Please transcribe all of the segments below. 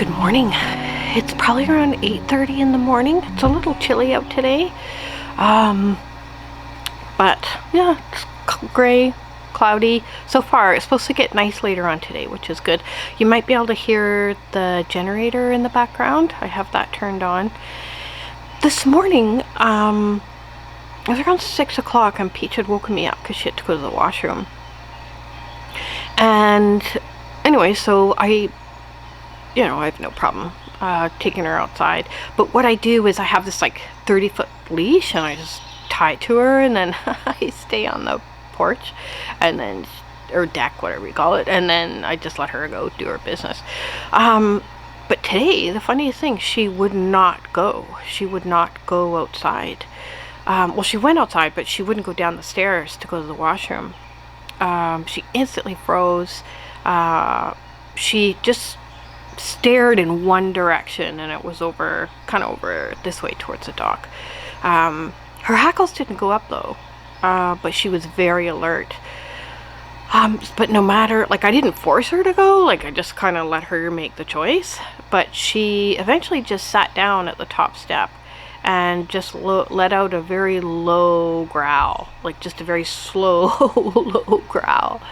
Good morning. It's probably around 8:30 in the morning. It's a little chilly out today. But yeah, it's gray, cloudy. So far, it's supposed to get nice later on today, which is good. You might be able to hear the generator in the background. I have that turned on. This morning, it was around 6 o'clock and Peach had woken me up because she had to go to the washroom. And anyway, so I have no problem taking her outside. But what I do is I have this like 30-foot leash and I just tie it to her, and then I stay on the porch and then, or deck, whatever you call it, and then I just let her go do her business. But today, the funniest thing, she would not go. She would not go outside. Well, she went outside, but she wouldn't go down the stairs to go to the washroom. She instantly froze. She just stared in one direction, and it was kind of over this way towards the dock. Her hackles didn't go up though, but she was very alert. But no matter, like, I didn't force her to go, like I just kind of let her make the choice. But she eventually just sat down at the top step and just let out a very low growl, like just a very slow low growl.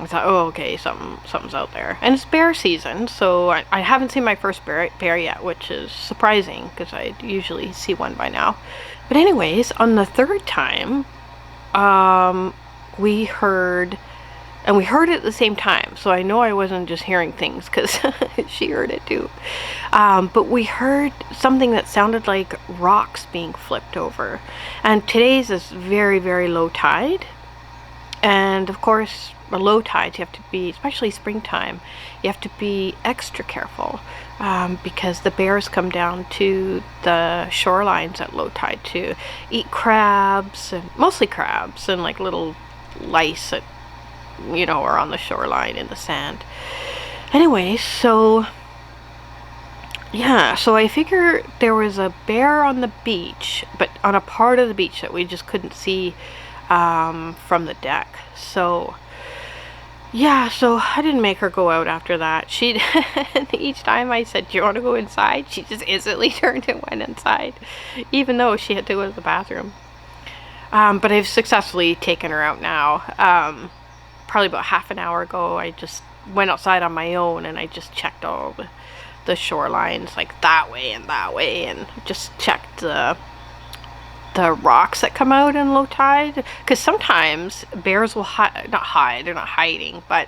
I thought, oh, okay, something's out there. And it's bear season, so I haven't seen my first bear yet, which is surprising because I usually see one by now. But anyways, on the third time, we heard it at the same time. So I know I wasn't just hearing things because she heard it too. But we heard something that sounded like rocks being flipped over. And today's is very, very low tide. And of course, a low tide, you have to be, especially springtime, you have to be extra careful because the bears come down to the shorelines at low tide to eat crabs, and mostly crabs, and like little lice that are on the shoreline in the sand. Anyway, so yeah, so I figure there was a bear on the beach, but on a part of the beach that we just couldn't see from the deck. So yeah, so I didn't make her go out after that. Each time I said, do you want to go inside? She just instantly turned and went inside, even though she had to go to the bathroom. But I've successfully taken her out now. Probably about half an hour ago, I just went outside on my own and I just checked all the shorelines, like that way, and just checked the rocks that come out in low tide, because sometimes bears will they're not hiding, but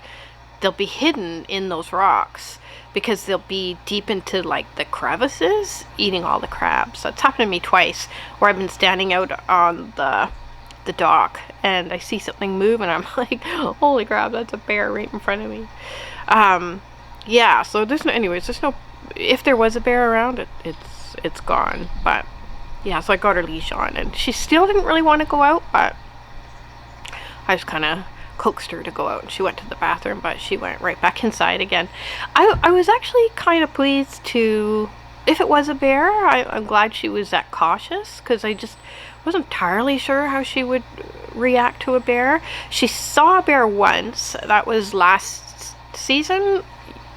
they'll be hidden in those rocks because they'll be deep into like the crevices eating all the crabs. That's happened to me twice where I've been standing out on the dock and I see something move and I'm like, holy crap, that's a bear right in front of me. Yeah, so there's no, if there was a bear around, it's gone. But yeah, so I got her leash on and she still didn't really want to go out, but I just kind of coaxed her to go out and she went to the bathroom, but she went right back inside again. I was actually kind of pleased to, if it was a bear, I'm glad she was that cautious because I just wasn't entirely sure how she would react to a bear. She saw a bear once, that was last season.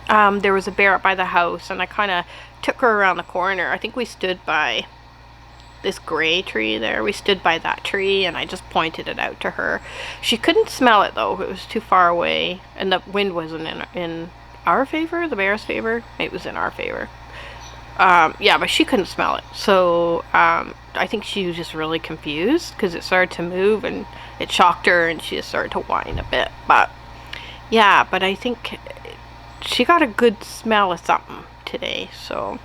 There was a bear up by the house and I kind of took her around the corner. I think we stood by this gray tree there. We stood by that tree and I just pointed it out to her. She couldn't smell it though. It was too far away and the wind wasn't in our favor, the bear's favor. It was in our favor. Yeah, but she couldn't smell it. So I think she was just really confused because it started to move and it shocked her and she just started to whine a bit. But yeah, but I think she got a good smell of something today. So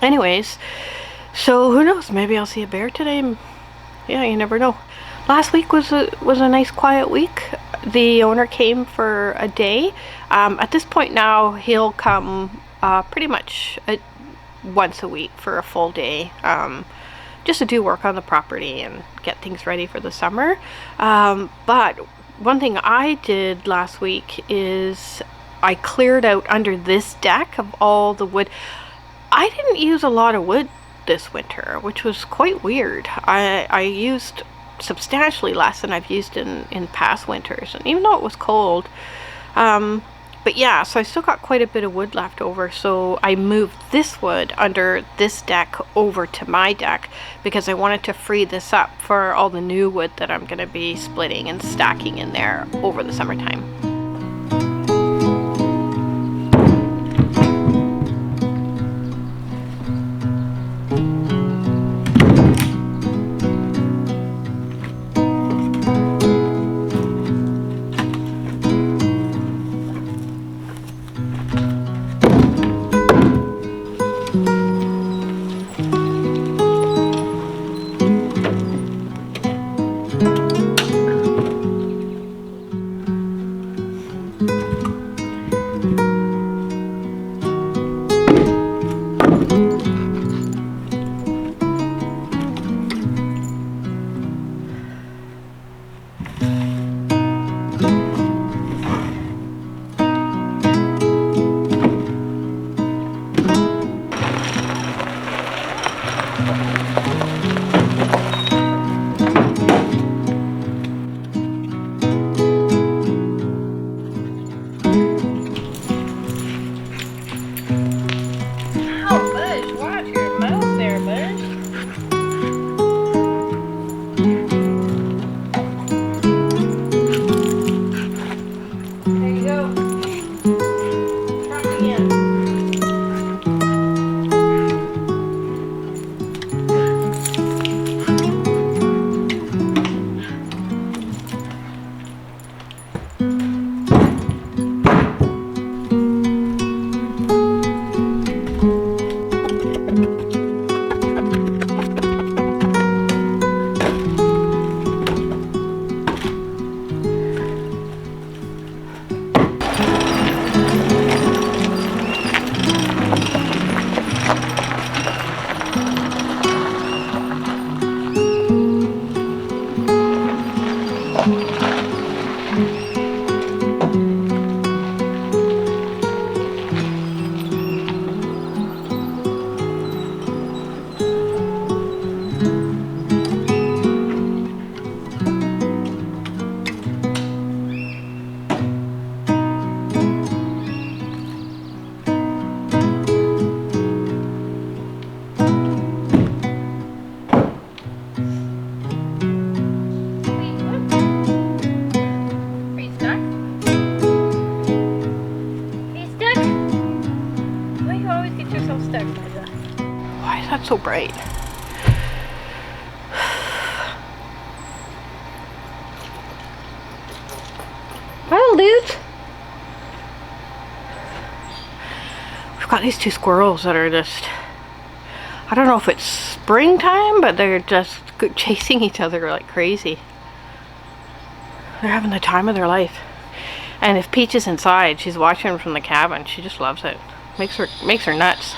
anyways, so who knows, maybe I'll see a bear today. Yeah, you never know. Last week was a nice quiet week. The owner came for a day. At this point now, he'll come pretty much once a week for a full day, just to do work on the property and get things ready for the summer. But one thing I did last week is I cleared out under this deck of all the wood. I didn't use a lot of wood this winter, which was quite weird. I used substantially less than I've used in past winters, and even though it was cold, But yeah, so I still got quite a bit of wood left over, so I moved this wood under this deck over to my deck because I wanted to free this up for all the new wood that I'm going to be splitting and stacking in there over the summertime. So bright. Well, dudes, we've got these two squirrels that are just, I don't know if it's springtime, but they're just chasing each other like crazy. They're having the time of their life. And if Peach is inside, she's watching from the cabin. She just loves it. Makes her nuts.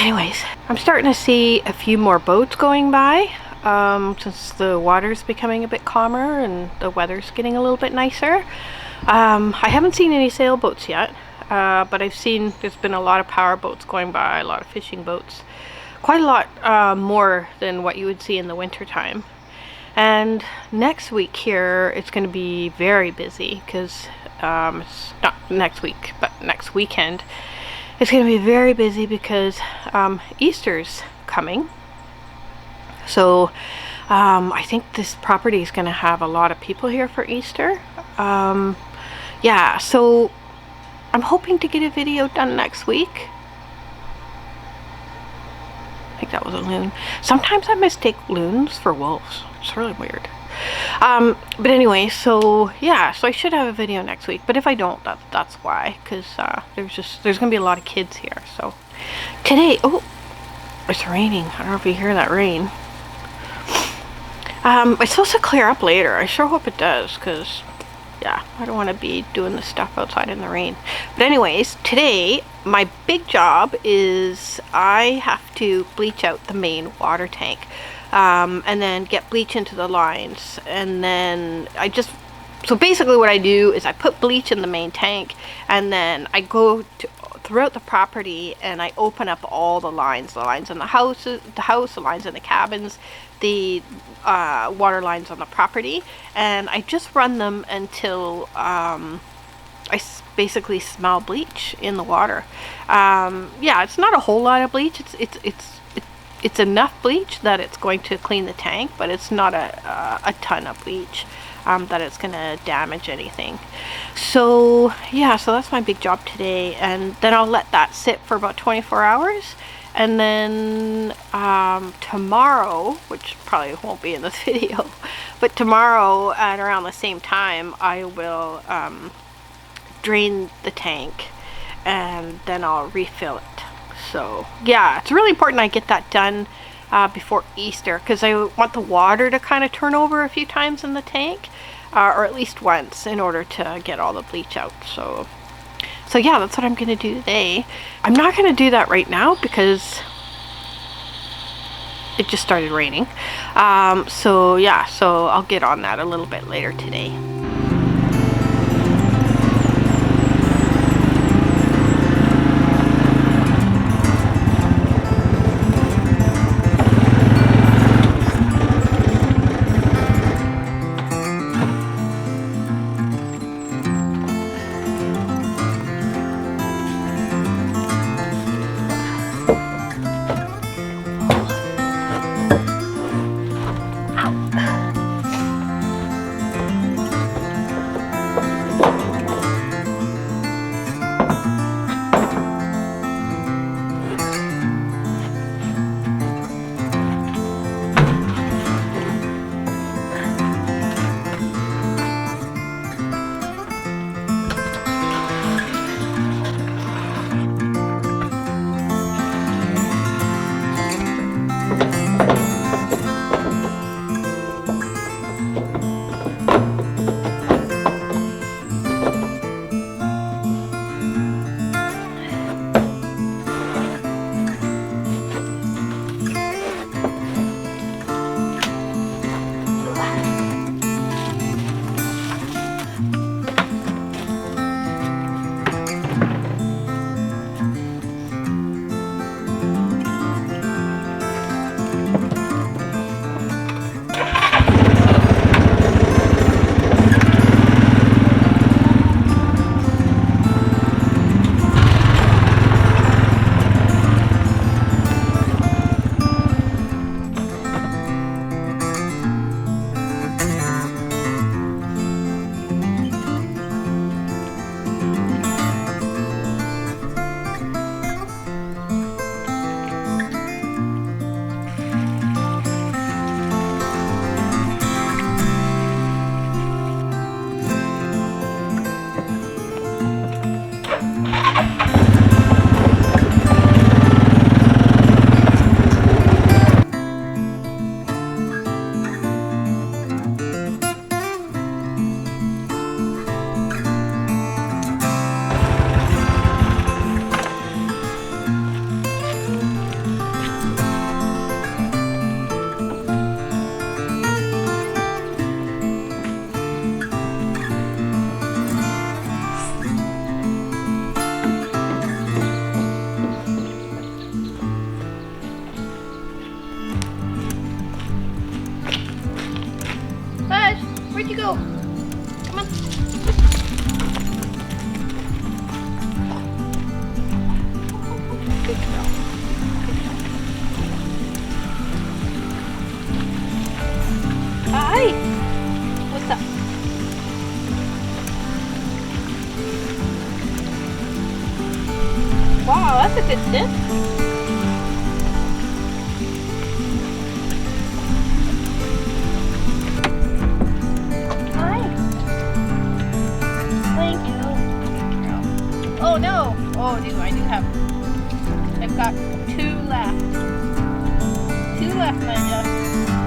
Anyways, I'm starting to see a few more boats going by since the water's becoming a bit calmer and the weather's getting a little bit nicer. I haven't seen any sailboats yet, but I've seen there's been a lot of power boats going by, a lot of fishing boats, quite a lot more than what you would see in the winter time. And next week here, it's going to be very busy because it's not next week, but next weekend. It's going to be very busy because Easter's coming. So I think this property is going to have a lot of people here for Easter. Yeah, so I'm hoping to get a video done next week. I think that was a loon. Sometimes I mistake loons for wolves. It's really weird. But anyway, so yeah, so I should have a video next week, but if I don't, that's why, because there's gonna be a lot of kids here. So today, oh, it's raining. I don't know if you hear that rain. It's supposed to clear up later. I sure hope it does, because yeah, I don't want to be doing this stuff outside in the rain. But anyways, today my big job is I have to bleach out the main water tank. And then get bleach into the lines, and then so basically what I do is I put bleach in the main tank, and then I go throughout the property, and I open up all the lines in the house, the lines in the cabins, the water lines on the property, and I just run them until I basically smell bleach in the water. Yeah, it's not a whole lot of bleach. It's enough bleach that it's going to clean the tank, but it's not a ton of bleach that it's gonna damage anything. So yeah, so that's my big job today, and then I'll let that sit for about 24 hours, and then tomorrow, which probably won't be in this video, but tomorrow at around the same time, I will drain the tank, and then I'll refill it. So yeah, it's really important I get that done before Easter, because I want the water to kind of turn over a few times in the tank, or at least once, in order to get all the bleach out. So yeah, that's what I'm gonna do today. I'm not gonna do that right now because it just started raining. So yeah, so I'll get on that a little bit later today. Where'd you go? Come on. Good girl. Hi. What's up? Wow, that's a good sniff. Oh no! Oh, I've got two left. Two left, Ananda.